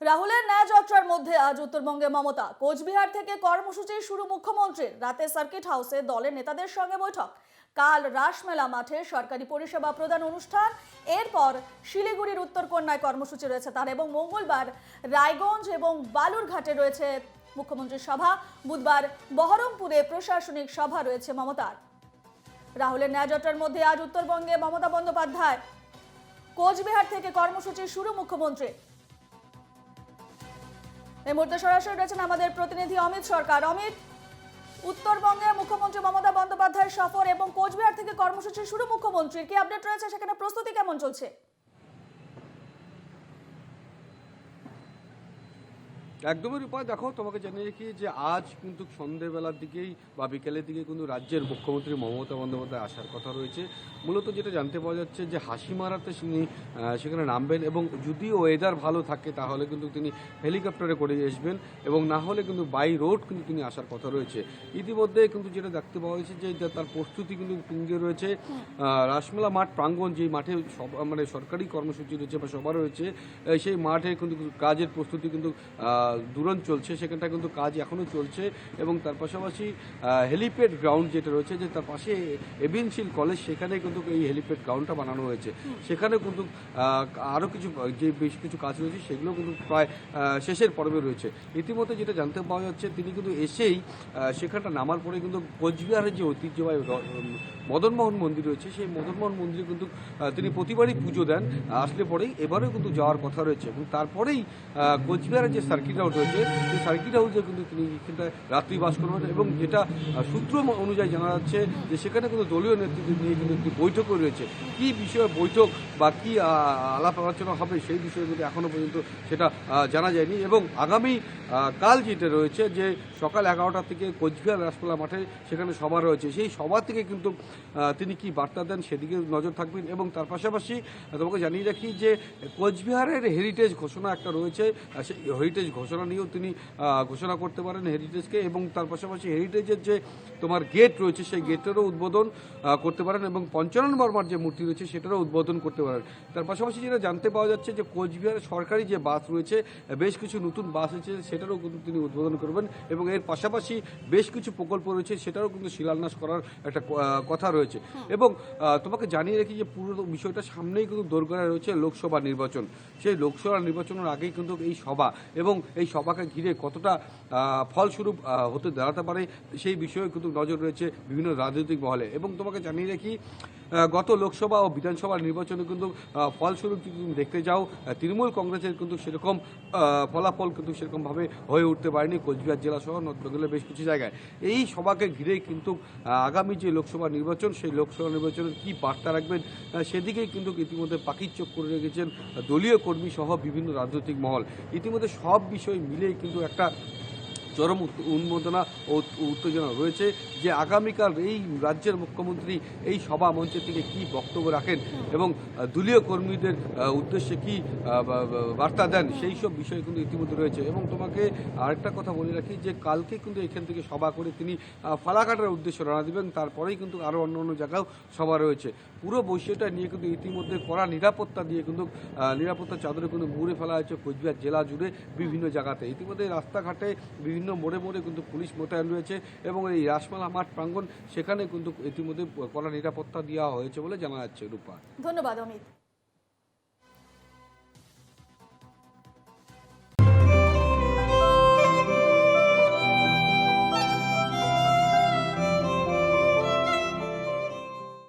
রাহুলের ন্যায় যাত্রার মধ্যে আজ উত্তরবঙ্গে মমতা কোচবিহার থেকে কর্মসূচি শুরু মুখ্যমন্ত্রীর। রাতে সার্কিট হাউসে দলের নেতাদের সঙ্গে বৈঠক। কাল রাসমেলা মাঠে সরকারি পরিষেবা প্রদান অনুষ্ঠান। এরপর শিলিগুড়ির উত্তরকন্যায় কর্মসূচি রয়েছে তার, এবং মঙ্গলবার রায়গঞ্জ এবং বালুরঘাটে রয়েছে মুখ্যমন্ত্রীর সভা। বুধবার বহরমপুরে প্রশাসনিক সভা রয়েছে মমতার। রাহুলের ন্যায় যাত্রার মধ্যে আজ উত্তরবঙ্গে মমতা বন্দ্যোপাধ্যায় কোচবিহার থেকে কর্মসূচি শুরু মুখ্যমন্ত্রী। এই মুহূর্তে সরাসরি রয়েছেন আমাদের প্রতিনিধি অমিত সরকার। অমিত, উত্তরবঙ্গে মুখ্যমন্ত্রী মমতা বন্দ্যোপাধ্যায়ের সফর এবং কোচবিহার থেকে কর্মসূচি শুরু মুখ্যমন্ত্রীর, কি আপডেট রয়েছে সেখানে, প্রস্তুতি কেমন চলছে? একদমই রূপা, দেখো তোমাকে জানিয়ে রাখি যে আজ কিন্তু সন্ধ্যেবেলার দিকেই বা বিকেলের দিকে কিন্তু রাজ্যের মুখ্যমন্ত্রী মমতা বন্দ্যোপাধ্যায় আসার কথা রয়েছে। মূলত যেটা জানতে পাওয়া যাচ্ছে যে হাসিমারাতে তিনি সেখানে নামবেন, এবং যদি ওয়েদার ভালো থাকে তাহলে কিন্তু তিনি হেলিকপ্টারে করে আসবেন, এবং না হলে কিন্তু বাই রোড কিন্তু তিনি আসার কথা রয়েছে। ইতিমধ্যে কিন্তু যেটা দেখতে পাওয়া গেছে যে তার প্রস্তুতি কিন্তু তুঙ্গে রয়েছে। রাসমেলা মাঠ প্রাঙ্গণ, যেই মাঠে মানে সরকারি কর্মসূচি রয়েছে বা সভা রয়েছে, সেই মাঠে কিন্তু কাজের প্রস্তুতি কিন্তু দুরন্ত চলছে। সেখানটা কিন্তু কাজ এখনও চলছে, এবং তার পাশাপাশি হেলিপ্যাড গ্রাউন্ড যেটা রয়েছে, যে তার পাশে এবিএনসিল কলেজ, সেখানে কিন্তু এই হেলিপ্যাড গ্রাউন্ডটা বানানো হয়েছে। সেখানে কিন্তু আরও কিছু যে বেশ কিছু কাজ রয়েছে সেগুলো কিন্তু প্রায় শেষের পর্বে রয়েছে। ইতিমধ্যে যেটা জানতে পাওয়া যাচ্ছে, তিনি কিন্তু এসেই সেখানটা নামার পরে কিন্তু কোচবিহারের যে ঐতিহ্যবাহী মদনমোহন মন্দির রয়েছে, সেই মদনমোহন মন্দিরে কিন্তু তিনি প্রতিবারই পুজো দেন আসলে পরেই, এবারেও কিন্তু যাওয়ার কথা রয়েছে। এবং তারপরেই কোচবিহারের যে সার্কিট হাউস রয়েছে, সেই সার্কিট হাউসে কিন্তু তিনি এখানটায় রাত্রিবাস করবেন, এবং যেটা সূত্র অনুযায়ী জানা যাচ্ছে যে সেখানে কিন্তু দলীয় নেতৃত্ব নিয়ে কিন্তু একটি বৈঠকও রয়েছে। কী বিষয়ে বৈঠক বা কী আলাপ আলোচনা হবে সেই বিষয়ে কিন্তু এখনও পর্যন্ত সেটা জানা যায়নি। এবং আগামী কাল যেটা রয়েছে, যে সকাল 11টা থেকে কোচবিহার রাসমেলা মাঠে সেখানে সভা রয়েছে, সেই সভা থেকে কিন্তু তিনি কি বার্তা দেন সেদিকে নজর থাকবেন। এবং তার পাশাপাশি তোমাকে জানিয়ে রাখি যে কোচবিহারের হেরিটেজ ঘোষণা একটা রয়েছে, সেই হেরিটেজ ঘোষণা নিয়েও তিনি ঘোষণা করতে পারেন হেরিটেজকে, এবং তার পাশাপাশি হেরিটেজের যে তোমার গেট রয়েছে সেই গেটেরও উদ্বোধন করতে পারেন, এবং পঞ্চানন বর্মার যে মূর্তি রয়েছে সেটারও উদ্বোধন করতে পারেন। তার পাশাপাশি যেটা জানতে পাওয়া যাচ্ছে যে কোচবিহারের সরকারি যে বাস রয়েছে, বেশ কিছু নতুন বাস রয়েছে, সেটারও কিন্তু তিনি উদ্বোধন করবেন, এবং এর পাশাপাশি বেশ কিছু প্রকল্প রয়েছে সেটারও কিন্তু শিলান্যাস করার একটা কথা রয়েছে। এবং তোমাকে জানিয়ে রাখি যে পুরো বিষয়টা সামনেই কিন্তু দোরগোড়ায় রয়েছে লোকসভা নির্বাচন। সেই লোকসভা নির্বাচনের আগেই কিন্তু এই সভা, এবং এই সভাকে ঘিরে কতটা ফলস্বরূপ হতে দাঁড়াতে পারে সেই বিষয়ে কিন্তু নজর রয়েছে বিভিন্ন রাজনৈতিক মহলে। এবং তোমাকে জানিয়ে রাখি, গত লোকসভা ও বিধানসভা নির্বাচনে কিন্তু ফলস্বরূপ যদি তুমি দেখতে যাও, তৃণমূল কংগ্রেসের কিন্তু সেরকম ফলাফল কিন্তু সেরকমভাবে হয়ে উঠতে পারেনি কোচবিহার জেলা সহ নর্থ বেঙ্গলের বেশ কিছু জায়গায়। এই সভাকে ঘিরেই কিন্তু আগামী যে লোকসভা নির্বাচন, সেই লোকসভা নির্বাচনের কী বার্তা রাখবেন সেদিকেই কিন্তু ইতিমধ্যে পাখির চোখ করে রেখেছেন দলীয় কর্মী সহ বিভিন্ন রাজনৈতিক মহল। ইতিমধ্যে সব বিষয় মিলেই কিন্তু একটা চরম উন্মাদনা ও উত্তেজনা রয়েছে যে আগামীকাল এই রাজ্যের মুখ্যমন্ত্রী এই সভা মঞ্চের থেকে কী বক্তব্য রাখেন, এবং দলীয় কর্মীদের উদ্দেশ্যে কী বার্তা দেন, সেই সব বিষয় কিন্তু ইতিমধ্যে রয়েছে। এবং তোমাকে আরেকটা কথা বলে রাখি যে কালকে কিন্তু এখান থেকে সভা করে তিনি ফালাকাটার উদ্দেশ্যে রওনা দেবেন, তারপরেই কিন্তু আরও অন্য অন্য জায়গাও সভা রয়েছে। পুরো বিষয়টা নিয়ে কিন্তু ইতিমধ্যে কড়া নিরাপত্তা দিয়ে কিন্তু নিরাপত্তা চাদরে কিন্তু মুড়ে ফেলা হয়েছে কোচবিহার জেলা জুড়ে বিভিন্ন জায়গাতে। ইতিমধ্যে রাস্তাঘাটে বিভিন্ন মোড়ে মোড়ে কিন্তু পুলিশ মোতায়েন রয়েছে, এবং এই রাসমেলা মাঠ প্রাঙ্গণ সেখানে কিন্তু ইতিমধ্যে কড়া নিরাপত্তা দেওয়া হয়েছে বলে জানা যাচ্ছে। রূপা, ধন্যবাদ অমিত।